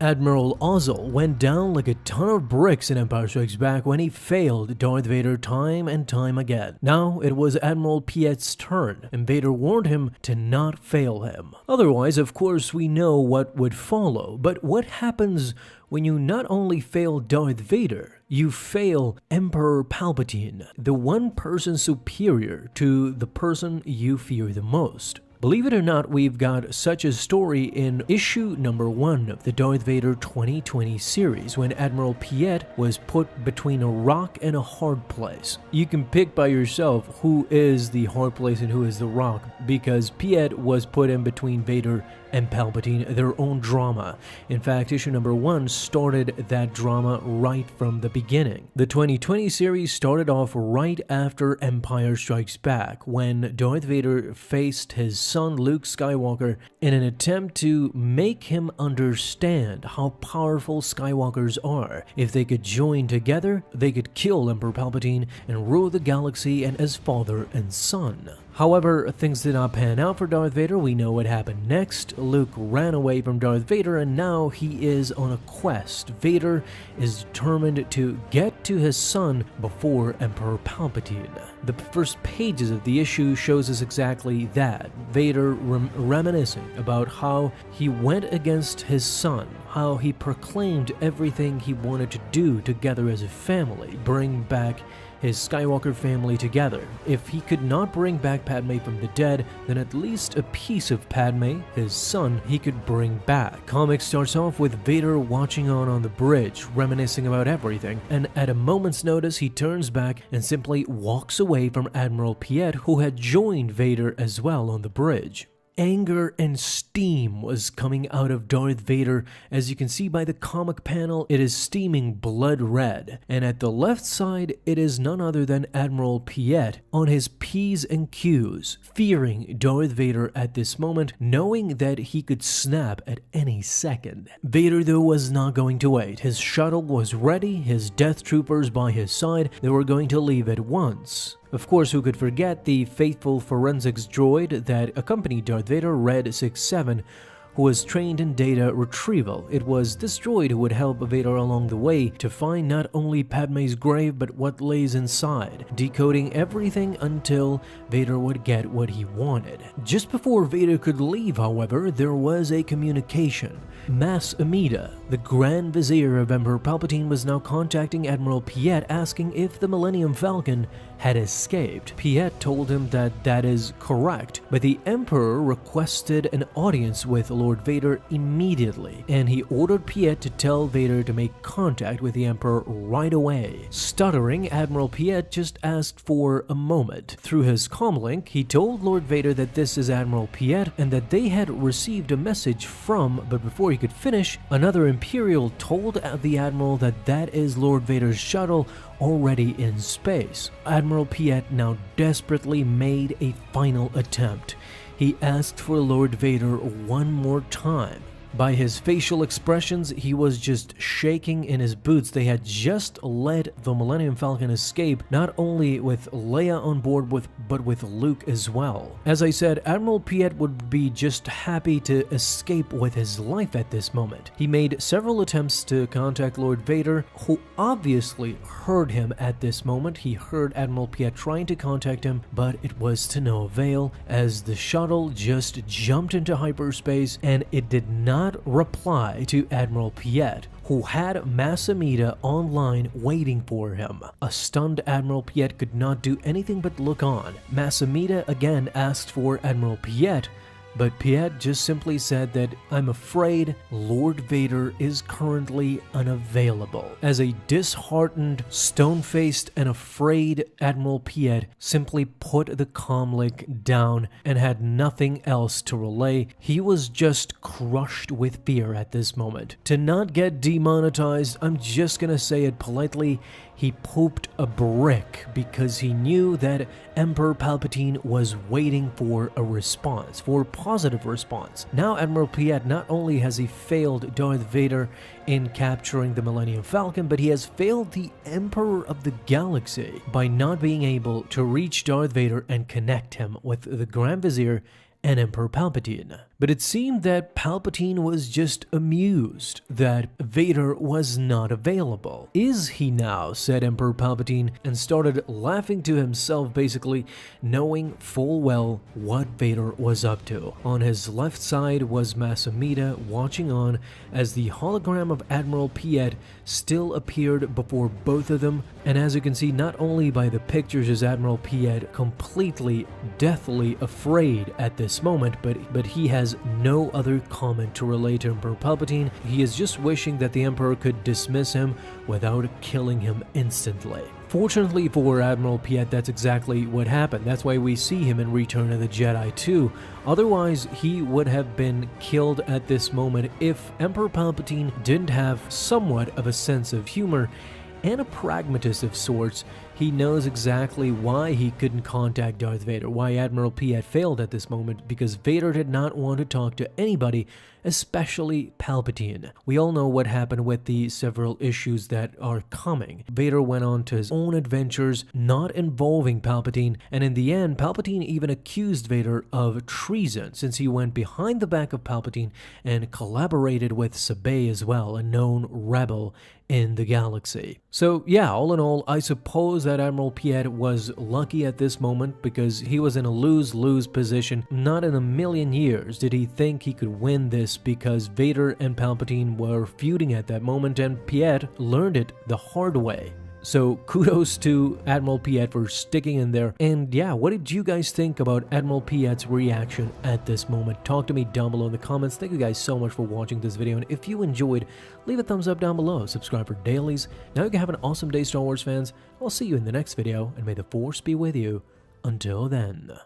Admiral Ozzel went down like a ton of bricks in Empire Strikes Back when he failed Darth Vader time and time again. Now it was Admiral Piet's turn, and Vader warned him to not fail him. Otherwise, of course, we know what would follow, but what happens when you not only fail Darth Vader, you fail Emperor Palpatine, the one person superior to the person you fear the most? Believe it or not, we've got such a story in issue number 1 of the Darth Vader 2020 series, when Admiral Piet was put between a rock and a hard place. You can pick by yourself who is the hard place and who is the rock, because Piet was put in between Vader and Palpatine, their own drama. In fact, issue number 1 started that drama right from the beginning. The 2020 series started off right after Empire Strikes Back, when Darth Vader faced his son Luke Skywalker in an attempt to make him understand how powerful Skywalkers are. If they could join together, they could kill Emperor Palpatine and rule the galaxy and as father and son. However, things did not pan out for Darth Vader. We know what happened next. Luke ran away from Darth Vader, and now he is on a quest. Vader is determined to get to his son before Emperor Palpatine. The first pages of the issue shows us exactly that. Vader reminiscing about how he went against his son, how he proclaimed everything he wanted to do together as a family, bring back his Skywalker family together. If he could not bring back Padme from the dead, then at least a piece of Padme, his son, he could bring back. Comic starts off with Vader watching on the bridge, reminiscing about everything, and at a moment's notice he turns back and simply walks away from Admiral Piet, who had joined Vader as well on the bridge. Anger and steam was coming out of Darth Vader. As you can see by the comic panel, it is steaming blood red, and at the left side it is none other than Admiral Piet on his P's and Q's, fearing Darth Vader at this moment, knowing that he could snap at any second. Vader though was not going to wait. His shuttle was ready, his death troopers by his side. They were going to leave at once. Of course, who could forget the faithful forensics droid that accompanied Darth Vader, Red 67, who was trained in data retrieval. It was this droid who would help Vader along the way to find not only Padme's grave but what lays inside, decoding everything until Vader would get what he wanted. Just before Vader could leave, however, there was a communication. Mas Amida, the Grand Vizier of Emperor Palpatine, was now contacting Admiral Piet, asking if the Millennium Falcon had escaped. Piet told him that that is correct, but the Emperor requested an audience with Lord Vader immediately, and he ordered Piet to tell Vader to make contact with the Emperor right away. Stuttering, Admiral Piet just asked for a moment. Through his comlink, he told Lord Vader that this is Admiral Piet and that they had received a message from, but before he could finish, another Imperial told the Admiral that that is Lord Vader's shuttle already in space. Admiral Piet now desperately made a final attempt. He asked for Lord Vader one more time. By his facial expressions, he was just shaking in his boots. They had just let the Millennium Falcon escape, not only with Leia on board, but with Luke as well. As I said, Admiral Piet would be just happy to escape with his life at this moment. He made several attempts to contact Lord Vader, who obviously heard him at this moment. He heard Admiral Piet trying to contact him, but it was to no avail, as the shuttle just jumped into hyperspace and it did not reply to Admiral Piet, who had Mas Amida online waiting for him. A stunned Admiral Piet could not do anything but look on. Mas Amida again asked for Admiral Piet, but Piet just simply said that, "I'm afraid Lord Vader is currently unavailable." As a disheartened, stone-faced, and afraid Admiral Piet simply put the comlink down and had nothing else to relay. He was just crushed with fear at this moment. To not get demonetized, I'm just gonna say it politely, he pooped a brick, because he knew that Emperor Palpatine was waiting for a response, for a positive response. Now Admiral Piet, not only has he failed Darth Vader in capturing the Millennium Falcon, but he has failed the Emperor of the Galaxy by not being able to reach Darth Vader and connect him with the Grand Vizier and Emperor Palpatine. But it seemed that Palpatine was just amused that Vader was not available. "Is he now?" said Emperor Palpatine, and started laughing to himself, basically knowing full well what Vader was up to. On his left side was Masamida watching on as the hologram of Admiral Piet still appeared before both of them, and as you can see, not only by the pictures is Admiral Piet completely deathly afraid at this moment, but he has no other comment to relay to Emperor Palpatine. He is just wishing that the Emperor could dismiss him without killing him instantly. Fortunately for Admiral Piet, that's exactly what happened. That's why we see him in Return of the Jedi 2. Otherwise, he would have been killed at this moment if Emperor Palpatine didn't have somewhat of a sense of humor and a pragmatist of sorts. He knows exactly why he couldn't contact Darth Vader, why Admiral Piet failed at this moment, because Vader did not want to talk to anybody, especially Palpatine. We all know what happened with the several issues that are coming. Vader went on to his own adventures, not involving Palpatine, and in the end, Palpatine even accused Vader of treason, since he went behind the back of Palpatine and collaborated with Sabé as well, a known rebel in the galaxy. So yeah, all in all, I suppose that Admiral Piet was lucky at this moment because he was in a lose-lose position. Not in a million years did he think he could win this because Vader and Palpatine were feuding at that moment, and Piet learned it the hard way. So kudos to Admiral Piet for sticking in there. And yeah, what did you guys think about Admiral Piet's reaction at this moment? Talk to me down below in the comments. Thank you guys so much for watching this video, and if you enjoyed, leave a thumbs up down below, subscribe for dailies. Now you can have an awesome day, Star Wars fans. I'll see you in the next video, and may the Force be with you. Until then.